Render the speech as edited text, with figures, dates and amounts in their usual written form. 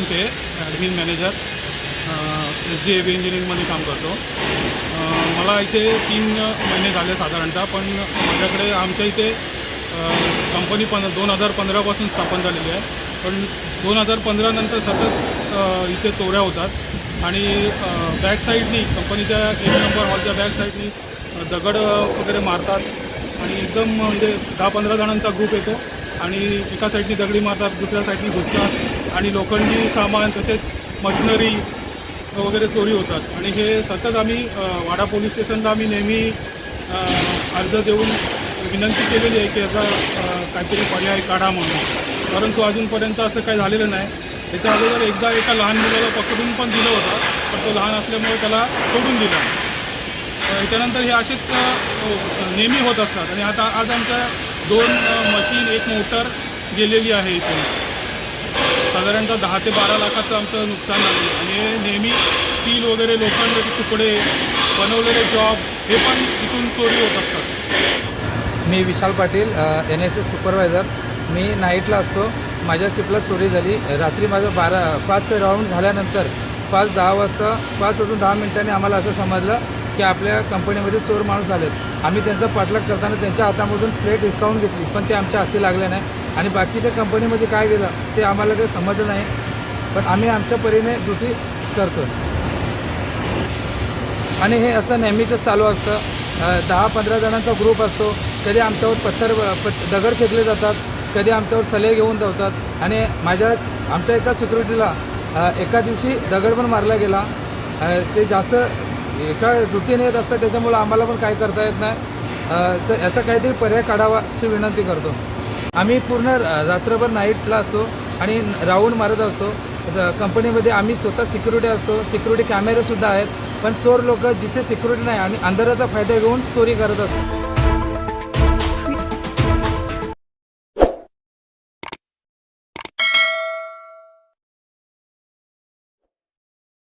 Solanke, admin manager, SGAB इंजिनिअरिंगमध्ये काम करतो. मला इथे 3 महिने झाले साधारणतः, पण माझ्याकडे आमच्या इथे कंपनी 2015पासून स्थापन झालेली आहे. पण 2015 नंतर सतत इथे चोऱ्या होतात आणि बॅक साईडनी कंपनीच्या 1 नंबर हॉलच्या बॅक साईडनी दगड वगैरे मारतात आणि एकदम म्हणजे 10-15 जणांचा ग्रुप येतो आणि एका साईडनी दगडी मारतात, दुसऱ्या साईडनी घुसतात आणि लोखंडी सामान तसेच मशिनरी वगैरे चोरी होतात. आणि हे सतत आम्ही वाडा पोलीस स्टेशनला आम्ही नेहमी अर्ज देऊन विनंती केलेली आहे की याचा काहीतरी पर्याय काढा म्हणून, परंतु अजूनपर्यंत असं काही झालेलं नाही. त्याच्या अगोदर एकदा एका लहान मुलाला पकडून पण दिलं होतं, पण तो लहान असल्यामुळे त्याला सोडून दिला. याच्यानंतर हे असेच नेहमी होत असतात. आणि आता आज आमच्या 2 मशीन, 1 मोटर गेलेली आहे. इथून साधारणतः 10 ते 12 लाखाचं आमचं नुकसान झालं. आणि नेहमी स्टील वगैरे, लोखंडाचे तुकडे, बनवलेले जॉब हे पण इथून चोरी होत असतात. मी विशाल पाटील, NSS सुपरवायझर. मी नाईटला असतो. माझ्या शिफ्टला चोरी झाली. रात्री माझं 5 राऊंड झाल्यानंतर 5:10 वाजता 5:10 आम्हाला असं समजलं की आपल्या कंपनीमध्ये चोर माणूस आलेत. आम्ही त्यांचा पाठलाग करताना त्यांच्या हातामधून प्लेट हिसकावून घेतली, पण ते आमच्या हाती लागले नाही. आणि बाकीच्या कंपनीमध्ये काय गेलं ते आम्हाला काही समजलं नाही, पण आम्ही आमच्या परीने ड्युटी करतो. आणि हे असं नेहमीच चालू असतं. 10-15 जणांचा ग्रुप असतो. कधी आमच्यावर दगड फेकले जातात, कधी आमच्यावर सले घेऊन धावतात. आणि आमच्या एका सिक्युरिटीला एका दिवशी दगड पण मारला गेला. ते जास्त एका ड्युटीने येत असतं, त्याच्यामुळं आम्हाला पण काय करता येत नाही. तर याचा काहीतरी पर्याय काढावा अशी विनंती करतो. आम्ही पूर्ण रात्रभर नाईटला असतो आणि राऊंड मारत असतो. कंपनीमध्ये आम्ही स्वतः सिक्युरिटी असतो, सिक्युरिटी कॅमेरेसुद्धा आहेत. पण चोर लोक जिथे सिक्युरिटी नाही आणि अंधाराचा फायदा घेऊन चोरी करत असतात.